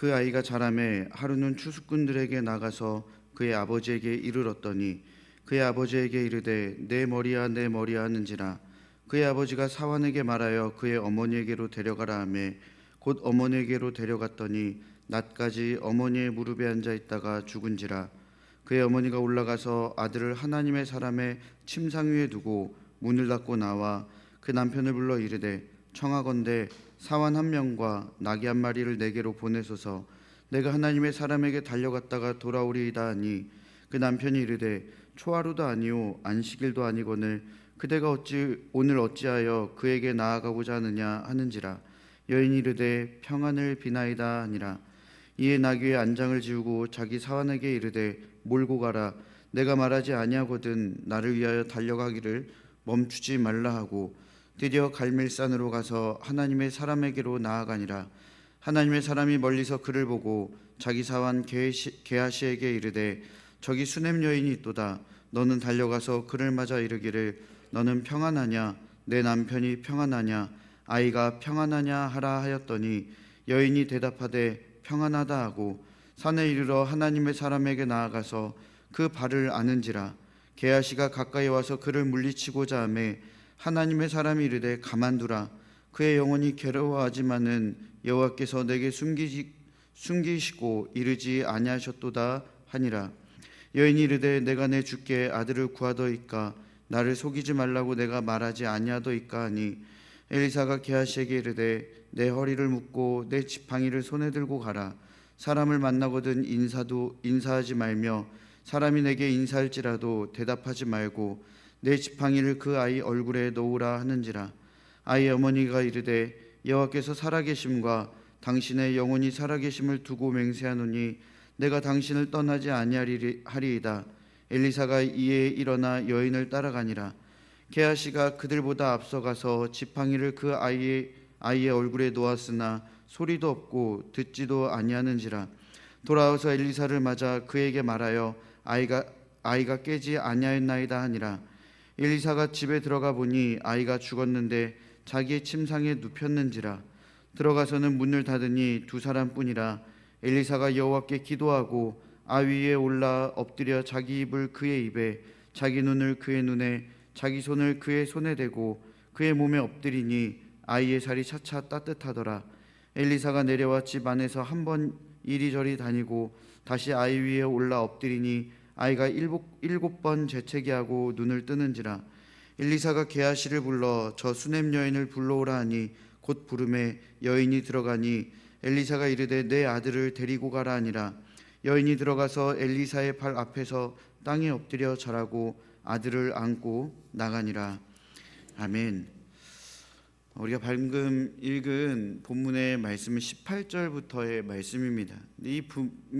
그 아이가 자라매 하루는 추수꾼들에게 나가서 그의 아버지에게 이르렀더니 그의 아버지에게 이르되 내 머리야 내 머리야 하는지라. 그의 아버지가 사환에게 말하여 그의 어머니에게로 데려가라 하매 곧 어머니에게로 데려갔더니 낮까지 어머니의 무릎에 앉아 있다가 죽은지라. 그의 어머니가 올라가서 아들을 하나님의 사람의 침상 위에 두고 문을 닫고 나와 그 남편을 불러 이르되 청하건대 사환 한 명과 나귀 한 마리를 내게로 보내소서. 내가 하나님의 사람에게 달려갔다가 돌아오리이다 하니 그 남편이 이르되 초하루도 아니요 안식일도 아니거늘 그대가 오늘 어찌하여 그에게 나아가고자 하느냐 하는지라. 여인이 이르되 평안을 비나이다 하니라. 이에 나귀의 안장을 지우고 자기 사환에게 이르되 몰고 가라. 내가 말하지 아니하거든 나를 위하여 달려가기를 멈추지 말라 하고 드디어 갈멜산으로 가서 하나님의 사람에게로 나아가니라. 하나님의 사람이 멀리서 그를 보고 자기 사환 게하시에게 이르되 저기 수냄 여인이 있도다. 너는 달려가서 그를 맞아 이르기를 너는 평안하냐 내 남편이 평안하냐 아이가 평안하냐 하라 하였더니 여인이 대답하되 평안하다 하고 산에 이르러 하나님의 사람에게 나아가서 그 발을 아는지라. 게하시가 가까이 와서 그를 물리치고자 하매 하나님의 사람이 이르되 가만두라. 그의 영혼이 괴로워하지만은 여호와께서 내게 숨기시고 이르지 아니하셨도다 하니라. 여인이 이르되 내가 내 주께 아들을 구하더이까 나를 속이지 말라고 내가 말하지 아니하더이까 하니 엘리사가 게하시에게 이르되 내 허리를 묶고 내 지팡이를 손에 들고 가라. 사람을 만나거든 인사하지 말며 사람이 내게 인사할지라도 대답하지 말고 내 지팡이를 그 아이 얼굴에 놓으라 하는지라. 아이의 어머니가 이르되 여호와께서 살아계심과 당신의 영혼이 살아계심을 두고 맹세하노니 내가 당신을 떠나지 아니하리이다. 엘리사가 이에 일어나 여인을 따라가니라. 게하시가 그들보다 앞서가서 지팡이를 그 아이의 얼굴에 놓았으나 소리도 없고 듣지도 아니하는지라. 돌아와서 엘리사를 맞아 그에게 말하여 아이가 깨지 아니하였나이다 하니라. 엘리사가 집에 들어가 보니 아이가 죽었는데 자기의 침상에 눕혔는지라. 들어가서는 문을 닫으니 두 사람뿐이라. 엘리사가 여호와께 기도하고 아위 위에 올라 엎드려 자기 입을 그의 입에 자기 눈을 그의 눈에 자기 손을 그의 손에 대고 그의 몸에 엎드리니 아이의 살이 차차 따뜻하더라. 엘리사가 내려와 집 안에서 한 번 이리저리 다니고 다시 아이 위에 올라 엎드리니 아이가 일곱 번 재채기하고 눈을 뜨는지라. 엘리사가 게하시를 불러 저 수냄 여인을 불러오라 하니 곧 부르매 여인이 들어가니 엘리사가 이르되 내 아들을 데리고 가라 하니라. 여인이 들어가서 엘리사의 발 앞에서 땅에 엎드려 절하고 아들을 안고 나가니라. 아멘. 우리가 방금 읽은 본문의 말씀은 18절부터의 말씀입니다. 이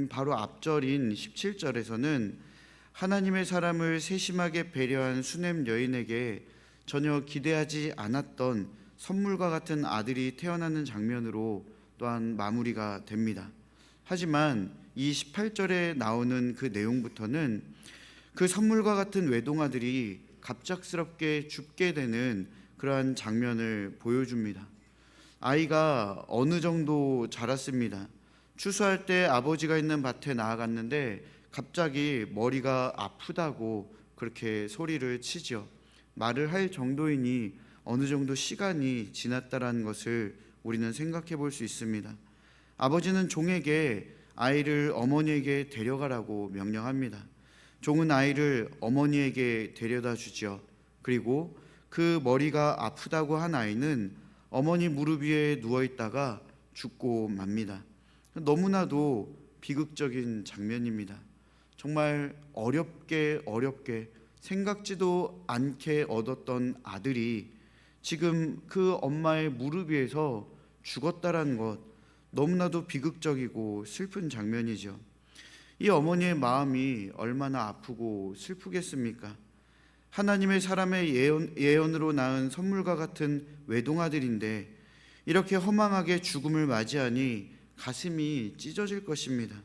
바로 앞절인 17절에서는 하나님의 사람을 세심하게 배려한 수냄 여인에게 전혀 기대하지 않았던 선물과 같은 아들이 태어나는 장면으로 또한 마무리가 됩니다. 하지만 이 18절에 나오는 그 내용부터는 그 선물과 같은 외동아들이 갑작스럽게 죽게 되는 그러한 장면을 보여줍니다. 아이가 어느 정도 자랐습니다. 추수할 때 아버지가 있는 밭에 나아갔는데 갑자기 머리가 아프다고 그렇게 소리를 치죠. 말을 할 정도이니 어느 정도 시간이 지났다라는 것을 우리는 생각해 볼 수 있습니다. 아버지는 종에게 아이를 어머니에게 데려가라고 명령합니다. 종은 아이를 어머니에게 데려다 주죠. 그리고 그 머리가 아프다고 한 아이는 어머니 무릎 위에 누워있다가 죽고 맙니다. 너무나도 비극적인 장면입니다. 정말 어렵게 생각지도 않게 얻었던 아들이 지금 그 엄마의 무릎 위에서 죽었다라는 것, 너무나도 비극적이고 슬픈 장면이죠. 이 어머니의 마음이 얼마나 아프고 슬프겠습니까? 하나님의 사람의 예언으로 낳은 선물과 같은 외동아들인데 이렇게 허망하게 죽음을 맞이하니 가슴이 찢어질 것입니다.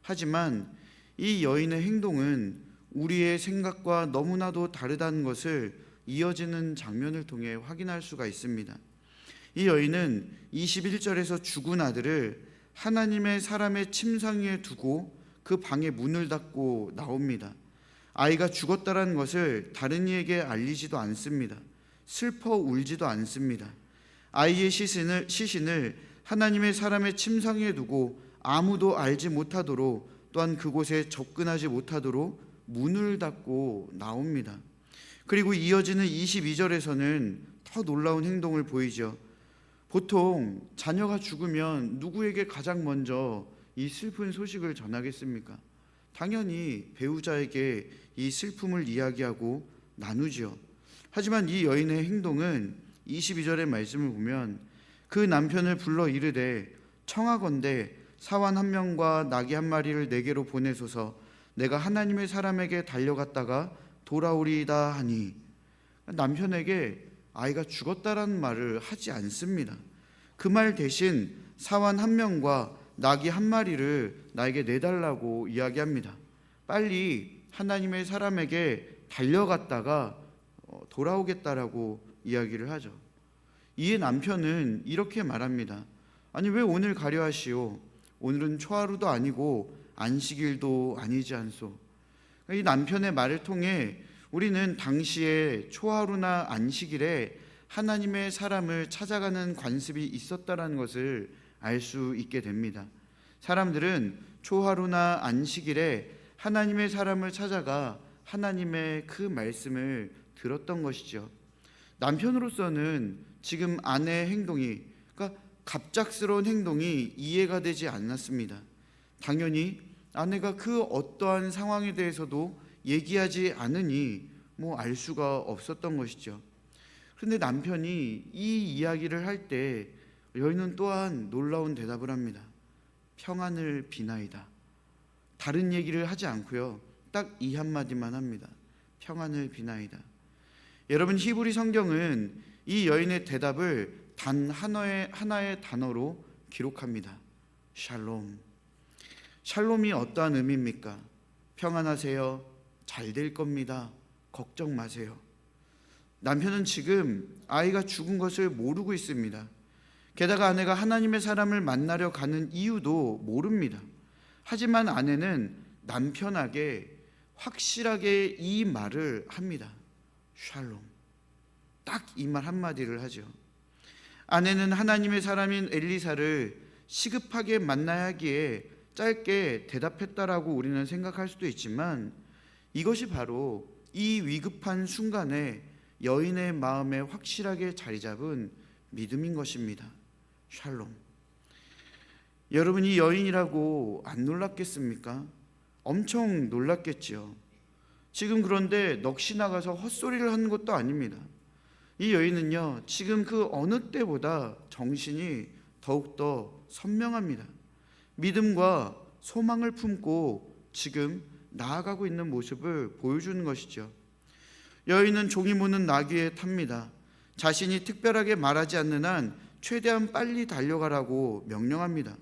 하지만 이 여인의 행동은 우리의 생각과 너무나도 다르다는 것을 이어지는 장면을 통해 확인할 수가 있습니다. 이 여인은 21절에서 죽은 아들을 하나님의 사람의 침상 위에 두고 그 방의 문을 닫고 나옵니다. 아이가 죽었다라는 것을 다른 이에게 알리지도 않습니다. 슬퍼 울지도 않습니다. 아이의 시신을 하나님의 사람의 침상 위에 두고 아무도 알지 못하도록, 또한 그곳에 접근하지 못하도록 문을 닫고 나옵니다. 그리고 이어지는 22절에서는 더 놀라운 행동을 보이죠. 보통 자녀가 죽으면 누구에게 가장 먼저 이 슬픈 소식을 전하겠습니까? 당연히 배우자에게 이 슬픔을 이야기하고 나누지요. 하지만 이 여인의 행동은 22절의 말씀을 보면 그 남편을 불러 이르되 청하건대 사환 한 명과 나귀 한 마리를 내게로 보내소서. 내가 하나님의 사람에게 달려갔다가 돌아오리이다 하니, 남편에게 아이가 죽었다라는 말을 하지 않습니다. 그 말 대신 사환 한 명과 나귀 한 마리를 나에게 내달라고 이야기합니다. 빨리 하나님의 사람에게 달려갔다가 돌아오겠다라고 이야기를 하죠. 이에 남편은 이렇게 말합니다. 아니, 왜 오늘 가려 하시오? 오늘은 초하루도 아니고 안식일도 아니지 않소. 이 남편의 말을 통해 우리는 당시에 초하루나 안식일에 하나님의 사람을 찾아가는 관습이 있었다라는 것을 알 수 있게 됩니다. 사람들은 초하루나 안식일에 하나님의 사람을 찾아가 하나님의 그 말씀을 들었던 것이죠. 남편으로서는 지금 아내의 행동이, 그러니까 갑작스러운 행동이 이해가 되지 않았습니다. 당연히 아내가 그 어떠한 상황에 대해서도 얘기하지 않으니 알 수가 없었던 것이죠. 그런데 남편이 이 이야기를 할 때 여인은 또한 놀라운 대답을 합니다. 평안을 비나이다. 다른 얘기를 하지 않고요, 딱 이 한마디만 합니다. 평안을 비나이다. 여러분, 히브리 성경은 이 여인의 대답을 단 하나의 단어로 기록합니다. 샬롬. 샬롬이 어떠한 의미입니까? 평안하세요. 잘 될 겁니다. 걱정 마세요. 남편은 지금 아이가 죽은 것을 모르고 있습니다. 게다가 아내가 하나님의 사람을 만나려 가는 이유도 모릅니다. 하지만 아내는 남편에게 확실하게 이 말을 합니다. 샬롬. 딱 이 말 한마디를 하죠. 아내는 하나님의 사람인 엘리사를 시급하게 만나야 하기에 짧게 대답했다라고 우리는 생각할 수도 있지만, 이것이 바로 이 위급한 순간에 여인의 마음에 확실하게 자리 잡은 믿음인 것입니다. 샬롬. 여러분, 이 여인이라고 안 놀랐겠습니까? 엄청 놀랐겠지요. 지금 그런데 넋이 나가서 헛소리를 하는 것도 아닙니다. 이 여인은요, 지금 그 어느 때보다 정신이 더욱더 선명합니다. 믿음과 소망을 품고 지금 나아가고 있는 모습을 보여주는 것이죠. 여인은 종이 무는 나귀에 탑니다. 자신이 특별하게 말하지 않는 한 최대한 빨리 달려가라고 명령합니다.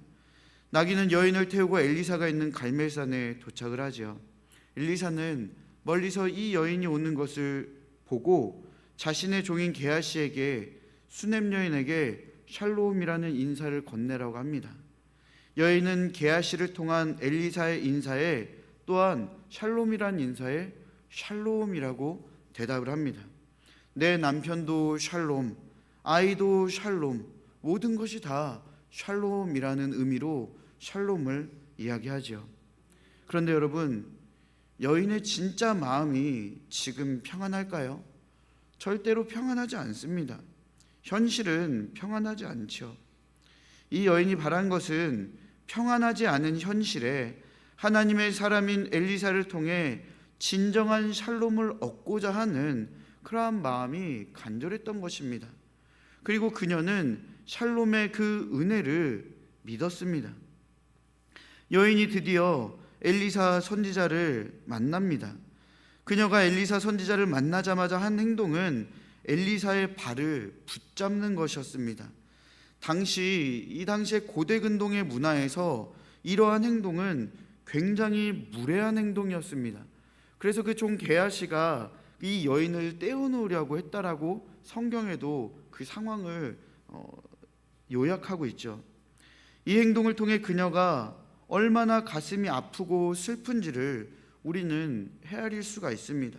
나귀는 여인을 태우고 엘리사가 있는 갈멜산에 도착을 하죠. 엘리사는 멀리서 이 여인이 오는 것을 보고 자신의 종인 게하시에게, 수넴 여인에게 샬롬이라는 인사를 건네라고 합니다. 여인은 게하시를 통한 엘리사의 인사에 또한 샬롬이라는 인사에 샬롬이라고 대답을 합니다. 내 남편도 샬롬, 아이도 샬롬, 모든 것이 다 샬롬이라는 의미로 샬롬을 이야기하죠. 그런데 여러분, 여인의 진짜 마음이 지금 평안할까요? 절대로 평안하지 않습니다. 현실은 평안하지 않죠. 이 여인이 바란 것은 평안하지 않은 현실에 하나님의 사람인 엘리사를 통해 진정한 샬롬을 얻고자 하는 그러한 마음이 간절했던 것입니다. 그리고 그녀는 샬롬의 그 은혜를 믿었습니다. 여인이 드디어 엘리사 선지자를 만납니다. 그녀가 엘리사 선지자를 만나자마자 한 행동은 엘리사의 발을 붙잡는 것이었습니다. 이 당시의 고대 근동의 문화에서 이러한 행동은 굉장히 무례한 행동이었습니다. 그래서 그 종 게하시가 이 여인을 떼어놓으려고 했다라고 성경에도 그 상황을 요약하고 있죠. 이 행동을 통해 그녀가 얼마나 가슴이 아프고 슬픈지를 우리는 헤아릴 수가 있습니다.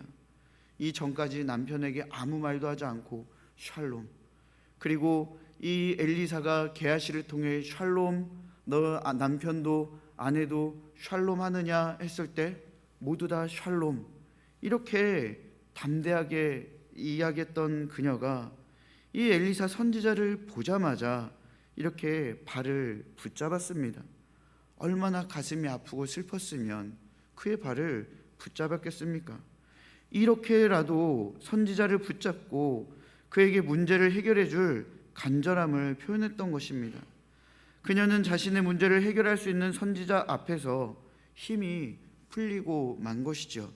이 전까지 남편에게 아무 말도 하지 않고 샬롬, 그리고 이 엘리사가 게하시를 통해 샬롬, 너 남편도 아내도 샬롬 하느냐 했을 때 모두 다 샬롬, 이렇게 담대하게 이야기했던 그녀가 이 엘리사 선지자를 보자마자 이렇게 발을 붙잡았습니다. 얼마나 가슴이 아프고 슬펐으면 그의 발을 붙잡았겠습니까? 이렇게라도 선지자를 붙잡고 그에게 문제를 해결해 줄 간절함을 표현했던 것입니다. 그녀는 자신의 문제를 해결할 수 있는 선지자 앞에서 힘이 풀리고 만 것이죠.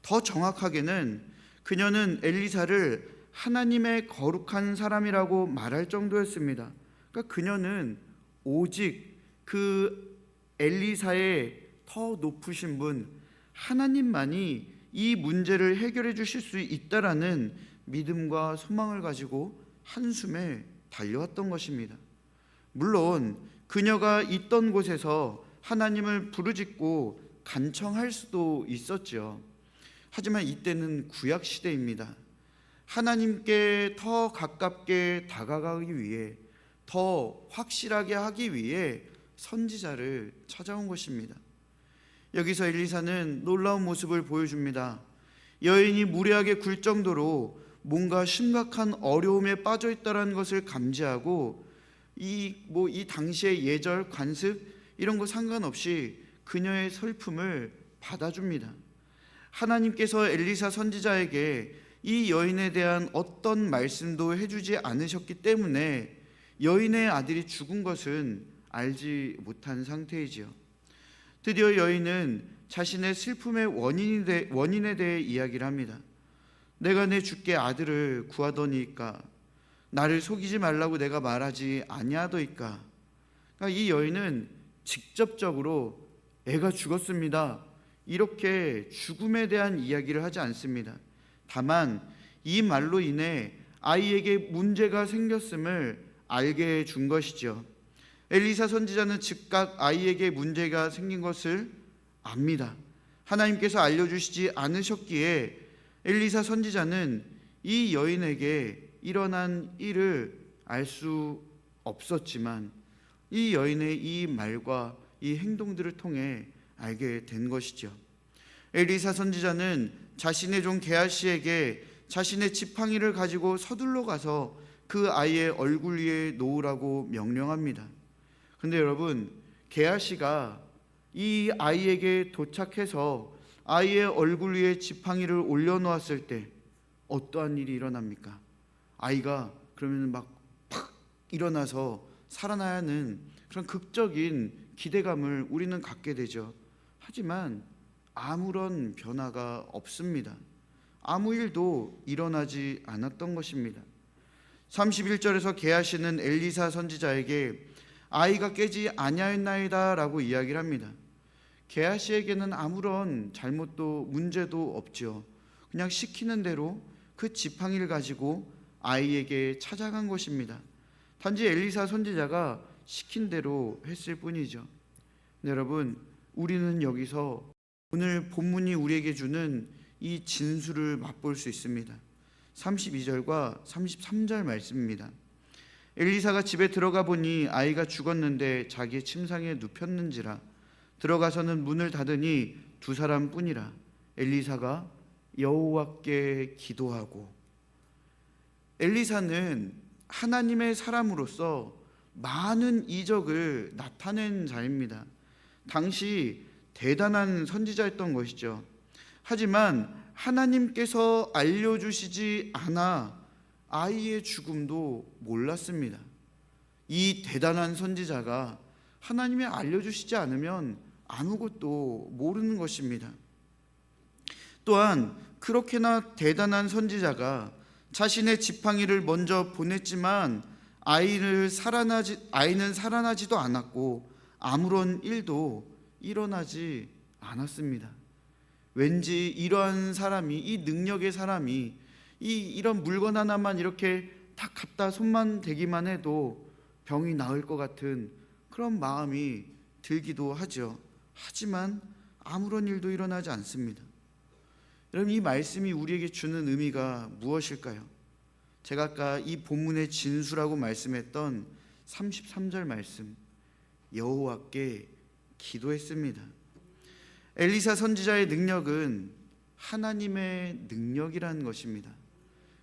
더 정확하게는 그녀는 엘리사를 하나님의 거룩한 사람이라고 말할 정도였습니다. 그러니까 그녀는 오직 그 엘리사의 더 높으신 분 하나님만이 이 문제를 해결해 주실 수 있다라는 믿음과 소망을 가지고 한숨에 달려왔던 것입니다. 물론 그녀가 있던 곳에서 하나님을 부르짖고 간청할 수도 있었죠. 하지만 이때는 구약 시대입니다. 하나님께 더 가깝게 다가가기 위해, 더 확실하게 하기 위해 선지자를 찾아온 것입니다. 여기서 엘리사는 놀라운 모습을 보여줍니다. 여인이 무례하게 굴 정도로 뭔가 심각한 어려움에 빠져 있다는 것을 감지하고 이 당시의 예절, 관습 이런 거 상관없이 그녀의 슬픔을 받아줍니다. 하나님께서 엘리사 선지자에게 이 여인에 대한 어떤 말씀도 해주지 않으셨기 때문에 여인의 아들이 죽은 것은 알지 못한 상태이지요. 드디어 여인은 자신의 슬픔의 원인에 대해 이야기를 합니다. 내가 내 주께 아들을 구하더니까 나를 속이지 말라고 내가 말하지 아니하더이까. 그러니까 이 여인은 직접적으로 애가 죽었습니다, 이렇게 죽음에 대한 이야기를 하지 않습니다. 다만 이 말로 인해 아이에게 문제가 생겼음을 알게 해준 것이죠. 엘리사 선지자는 즉각 아이에게 문제가 생긴 것을 압니다. 하나님께서 알려주시지 않으셨기에 엘리사 선지자는 이 여인에게 일어난 일을 알 수 없었지만 이 여인의 이 말과 이 행동들을 통해 알게 된 것이죠. 엘리사 선지자는 자신의 종 게하시에게 자신의 지팡이를 가지고 서둘러 가서 그 아이의 얼굴 위에 놓으라고 명령합니다. 근데 여러분, 게하시가 이 아이에게 도착해서 아이의 얼굴 위에 지팡이를 올려놓았을 때 어떠한 일이 일어납니까? 아이가 그러면 막 팍 일어나서 살아나야 하는 그런 극적인 기대감을 우리는 갖게 되죠. 하지만 아무런 변화가 없습니다. 아무 일도 일어나지 않았던 것입니다. 31절에서 게하시는 엘리사 선지자에게 아이가 깨지 아니하였나이다 라고 이야기를 합니다. 게하시에게는 아무런 잘못도 문제도 없죠. 그냥 시키는 대로 그 지팡이를 가지고 아이에게 찾아간 것입니다. 단지 엘리사 선지자가 시킨 대로 했을 뿐이죠. 여러분, 우리는 여기서 오늘 본문이 우리에게 주는 이 진수를 맛볼 수 있습니다. 32절과 33절 말씀입니다. 엘리사가 집에 들어가 보니 아이가 죽었는데 자기의 침상에 눕혔는지라. 들어가서는 문을 닫으니 두 사람뿐이라. 엘리사가 여호와께 기도하고. 엘리사는 하나님의 사람으로서 많은 이적을 나타낸 자입니다. 당시 대단한 선지자였던 것이죠. 하지만 하나님께서 알려주시지 않아 아이의 죽음도 몰랐습니다. 이 대단한 선지자가 하나님이 알려주시지 않으면 아무것도 모르는 것입니다. 또한 그렇게나 대단한 선지자가 자신의 지팡이를 먼저 보냈지만 아이는 살아나지도 않았고 아무런 일도 일어나지 않았습니다. 왠지 이러한 사람이, 이 능력의 사람이 이런 물건 하나만 이렇게 딱 갖다 손만 대기만 해도 병이 나을 것 같은 그런 마음이 들기도 하죠. 하지만 아무런 일도 일어나지 않습니다. 여러분, 이 말씀이 우리에게 주는 의미가 무엇일까요? 제가 아까 이 본문의 진수라고 말씀했던 33절 말씀, 여호와께 기도했습니다. 엘리사 선지자의 능력은 하나님의 능력이라는 것입니다.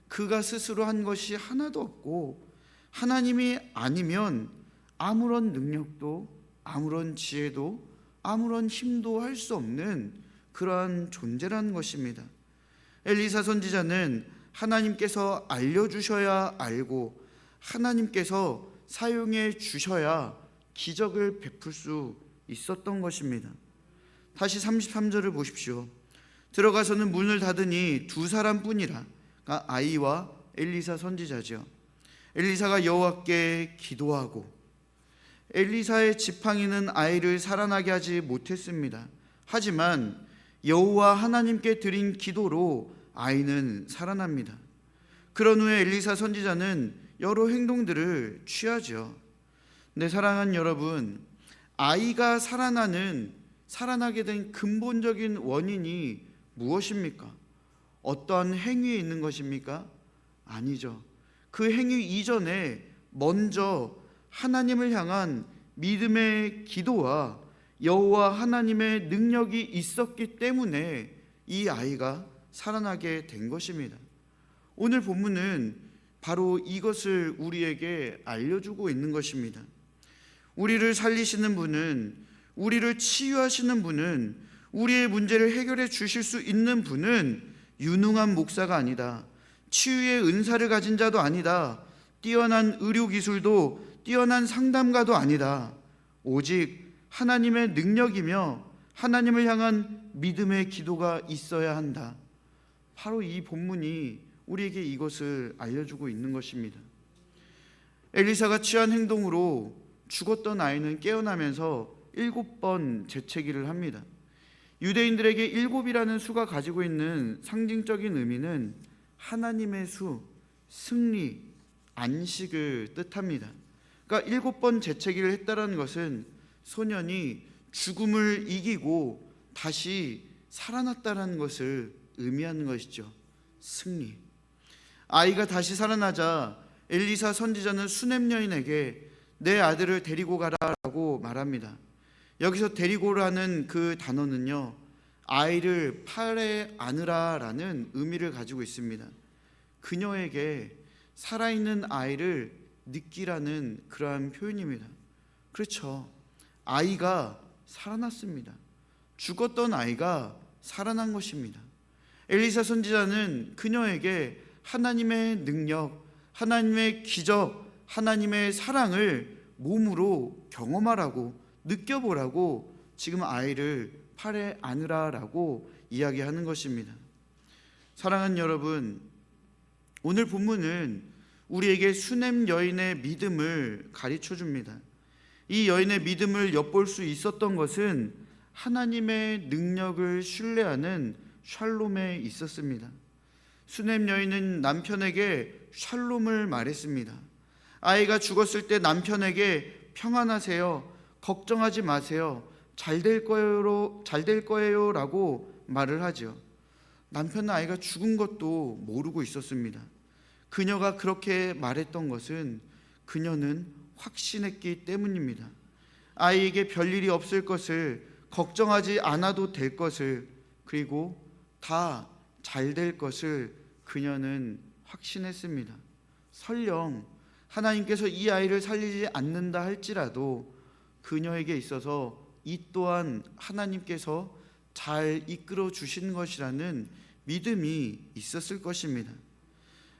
그가 스스로 한 것이 하나도 없고 하나님이 아니면 아무런 능력도 아무런 지혜도 아무런 힘도 할 수 없는 그러한 존재라는 것입니다. 엘리사 선지자는 하나님께서 알려주셔야 알고 하나님께서 사용해 주셔야 기적을 베풀 수 있었던 것입니다. 다시 33절을 보십시오. 들어가서는 문을 닫으니 두 사람뿐이라, 아이와 엘리사 선지자죠. 엘리사가 여호와께 기도하고, 엘리사의 지팡이는 아이를 살아나게 하지 못했습니다. 하지만 여호와 하나님께 드린 기도로 아이는 살아납니다. 그런 후에 엘리사 선지자는 여러 행동들을 취하죠. 네, 사랑하는 여러분, 아이가 살아나게 된 근본적인 원인이 무엇입니까? 어떠한 행위에 있는 것입니까? 아니죠. 그 행위 이전에 먼저 하나님을 향한 믿음의 기도와 여호와 하나님의 능력이 있었기 때문에 이 아이가 살아나게 된 것입니다. 오늘 본문은 바로 이것을 우리에게 알려주고 있는 것입니다. 우리를 살리시는 분은, 우리를 치유하시는 분은, 우리의 문제를 해결해 주실 수 있는 분은 유능한 목사가 아니다, 치유의 은사를 가진 자도 아니다, 뛰어난 의료기술도 뛰어난 상담가도 아니다. 오직 하나님의 능력이며 하나님을 향한 믿음의 기도가 있어야 한다. 바로 이 본문이 우리에게 이것을 알려주고 있는 것입니다. 엘리사가 취한 행동으로 죽었던 아이는 깨어나면서 7번 재채기를 합니다. 유대인들에게 7이라는 수가 가지고 있는 상징적인 의미는 하나님의 수, 승리, 안식을 뜻합니다. 그러니까 7번 재채기를 했다는 것은 소년이 죽음을 이기고 다시 살아났다는 것을 의미하는 것이죠. 승리. 아이가 다시 살아나자 엘리사 선지자는 수넴 여인에게 내 아들을 데리고 가라라고 말합니다. 여기서 데리고라는 그 단어는요, 아이를 팔에 안으라라는 의미를 가지고 있습니다. 그녀에게 살아있는 아이를 느끼라는 그러한 표현입니다. 그렇죠. 아이가 살아났습니다. 죽었던 아이가 살아난 것입니다. 엘리사 선지자는 그녀에게 하나님의 능력, 하나님의 기적, 하나님의 사랑을 몸으로 경험하라고, 느껴보라고 지금 아이를 팔에 안으라라고 이야기하는 것입니다. 사랑하는 여러분, 오늘 본문은 우리에게 수넴 여인의 믿음을 가르쳐 줍니다. 이 여인의 믿음을 엿볼 수 있었던 것은 하나님의 능력을 신뢰하는 샬롬에 있었습니다. 수넴 여인은 남편에게 샬롬을 말했습니다. 아이가 죽었을 때 남편에게 평안하세요, 걱정하지 마세요, 잘 될 거예요 라고 말을 하죠. 남편은 아이가 죽은 것도 모르고 있었습니다. 그녀가 그렇게 말했던 것은 그녀는 확신했기 때문입니다. 아이에게 별일이 없을 것을, 걱정하지 않아도 될 것을, 그리고 다 잘 될 것을 그녀는 확신했습니다. 설령 하나님께서 이 아이를 살리지 않는다 할지라도 그녀에게 있어서 이 또한 하나님께서 잘 이끌어 주신 것이라는 믿음이 있었을 것입니다.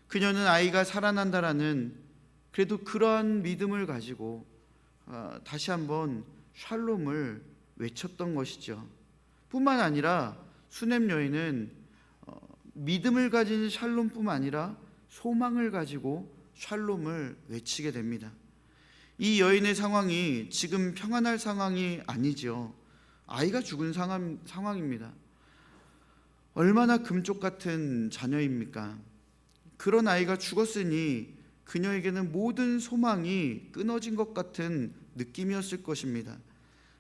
그녀는 아이가 살아난다라는 그래도 그러한 믿음을 가지고 다시 한번 샬롬을 외쳤던 것이죠. 뿐만 아니라 수넴 여인은 믿음을 가진 샬롬뿐만 아니라 소망을 가지고 샬롬을 외치게 됩니다. 이 여인의 상황이 지금 평안할 상황이 아니죠. 아이가 죽은 상황입니다. 얼마나 금쪽 같은 자녀입니까? 그런 아이가 죽었으니 그녀에게는 모든 소망이 끊어진 것 같은 느낌이었을 것입니다.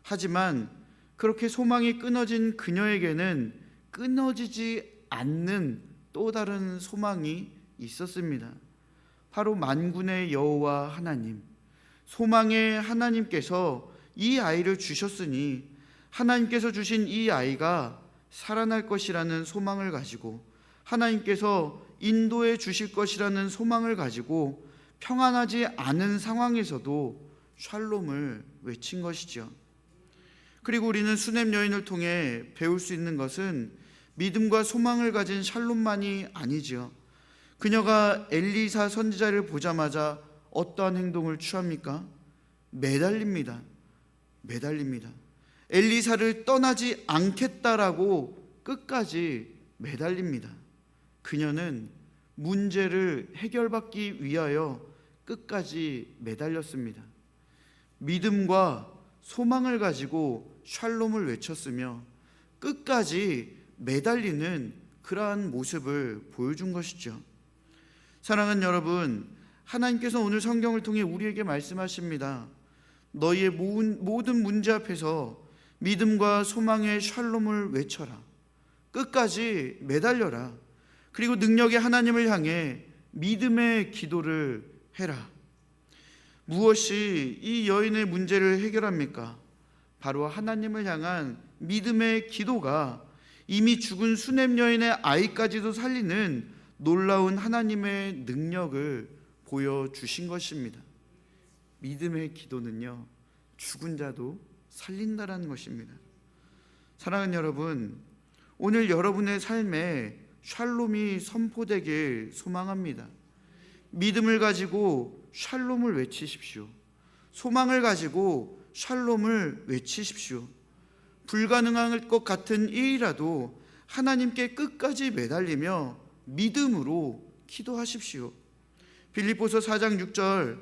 하지만 그렇게 소망이 끊어진 그녀에게는 끊어지지 않는 또 다른 소망이 있었습니다. 바로 만군의 여호와 하나님, 소망의 하나님께서 이 아이를 주셨으니 하나님께서 주신 이 아이가 살아날 것이라는 소망을 가지고, 하나님께서 인도해 주실 것이라는 소망을 가지고 평안하지 않은 상황에서도 샬롬을 외친 것이죠. 그리고 우리는 수넴 여인을 통해 배울 수 있는 것은 믿음과 소망을 가진 샬롬만이 아니죠. 그녀가 엘리사 선지자를 보자마자 어떠한 행동을 취합니까? 매달립니다. 엘리사를 떠나지 않겠다라고 끝까지 매달립니다. 그녀는 문제를 해결받기 위하여 끝까지 매달렸습니다. 믿음과 소망을 가지고 샬롬을 외쳤으며 끝까지 매달리는 그러한 모습을 보여준 것이죠. 사랑하는 여러분, 하나님께서 오늘 성경을 통해 우리에게 말씀하십니다. 너희의 모든 문제 앞에서 믿음과 소망의 샬롬을 외쳐라. 끝까지 매달려라. 그리고 능력의 하나님을 향해 믿음의 기도를 해라. 무엇이 이 여인의 문제를 해결합니까? 바로 하나님을 향한 믿음의 기도가 이미 죽은 수넴 여인의 아이까지도 살리는 놀라운 하나님의 능력을 보여주신 것입니다. 믿음의 기도는요, 죽은 자도 살린다라는 것입니다. 사랑하는 여러분, 오늘 여러분의 삶에 샬롬이 선포되길 소망합니다. 믿음을 가지고 샬롬을 외치십시오. 소망을 가지고 샬롬을 외치십시오. 불가능할 것 같은 일이라도 하나님께 끝까지 매달리며 믿음으로 기도하십시오. 빌립보서 4장 6절,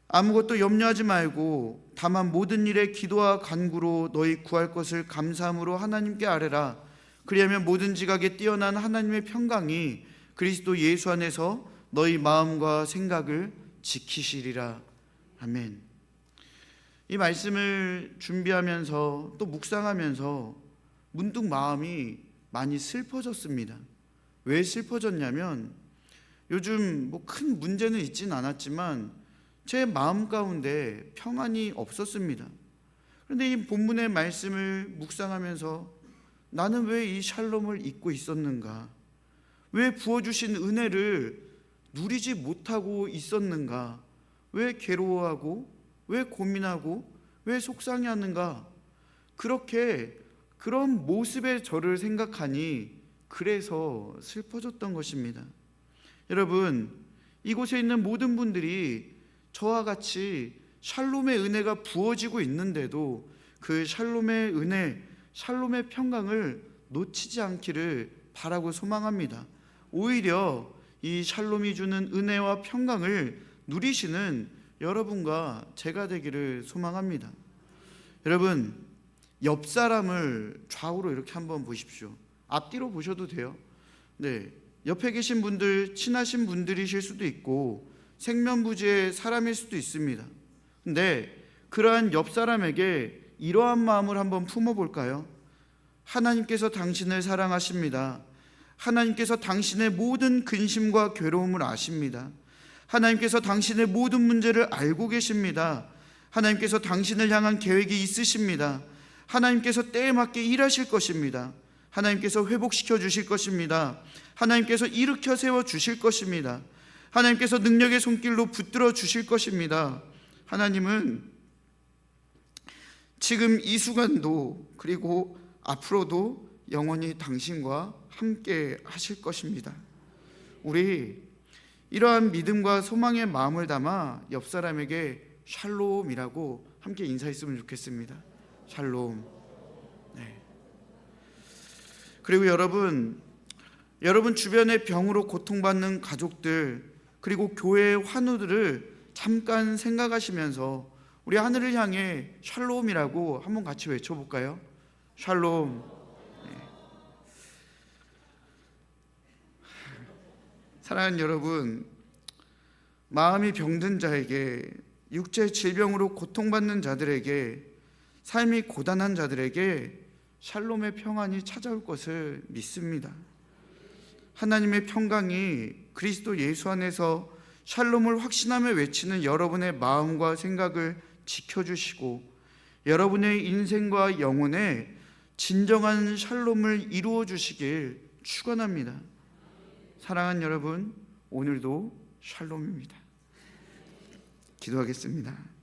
아무것도 염려하지 말고 다만 모든 일에 기도와 간구로 너희 구할 것을 감사함으로 하나님께 아뢰라. 그리하면 모든 지각에 뛰어난 하나님의 평강이 그리스도 예수 안에서 너희 마음과 생각을 지키시리라. 아멘. 이 말씀을 준비하면서 또 묵상하면서 문득 마음이 많이 슬퍼졌습니다. 왜 슬퍼졌냐면 요즘 큰 문제는 있진 않았지만 제 마음 가운데 평안이 없었습니다. 그런데 이 본문의 말씀을 묵상하면서 나는 왜 이 샬롬을 잊고 있었는가? 왜 부어주신 은혜를 누리지 못하고 있었는가? 왜 괴로워하고, 왜 고민하고, 왜 속상해하는가? 그런 모습의 저를 생각하니 그래서 슬퍼졌던 것입니다. 여러분, 이곳에 있는 모든 분들이 저와 같이 샬롬의 은혜가 부어지고 있는데도 그 샬롬의 은혜, 샬롬의 평강을 놓치지 않기를 바라고 소망합니다. 오히려 이 샬롬이 주는 은혜와 평강을 누리시는 여러분과 제가 되기를 소망합니다. 여러분, 옆 사람을 좌우로 이렇게 한번 보십시오. 앞뒤로 보셔도 돼요. 네, 옆에 계신 분들 친하신 분들이실 수도 있고 생면부지의 사람일 수도 있습니다. 근데 그러한 옆 사람에게 이러한 마음을 한번 품어볼까요? 하나님께서 당신을 사랑하십니다. 하나님께서 당신의 모든 근심과 괴로움을 아십니다. 하나님께서 당신의 모든 문제를 알고 계십니다. 하나님께서 당신을 향한 계획이 있으십니다. 하나님께서 때에 맞게 일하실 것입니다. 하나님께서 회복시켜 주실 것입니다. 하나님께서 일으켜 세워 주실 것입니다. 하나님께서 능력의 손길로 붙들어 주실 것입니다. 하나님은 지금 이 순간도 그리고 앞으로도 영원히 당신과 함께 하실 것입니다. 우리 이러한 믿음과 소망의 마음을 담아 옆 사람에게 샬롬이라고 함께 인사했으면 좋겠습니다. 샬롬. 네. 그리고 여러분 주변의 병으로 고통받는 가족들 그리고 교회의 환우들을 잠깐 생각하시면서 우리 하늘을 향해 샬롬이라고 한번 같이 외쳐볼까요? 샬롬. 네. 사랑하는 여러분, 마음이 병든 자에게 육체 질병으로 고통받는 자들에게, 삶이 고단한 자들에게 샬롬의 평안이 찾아올 것을 믿습니다. 하나님의 평강이 그리스도 예수 안에서 샬롬을 확신하며 외치는 여러분의 마음과 생각을 지켜주시고 여러분의 인생과 영혼에 진정한 샬롬을 이루어 주시길 축원합니다. 사랑하는 여러분, 오늘도 샬롬입니다. 기도하겠습니다.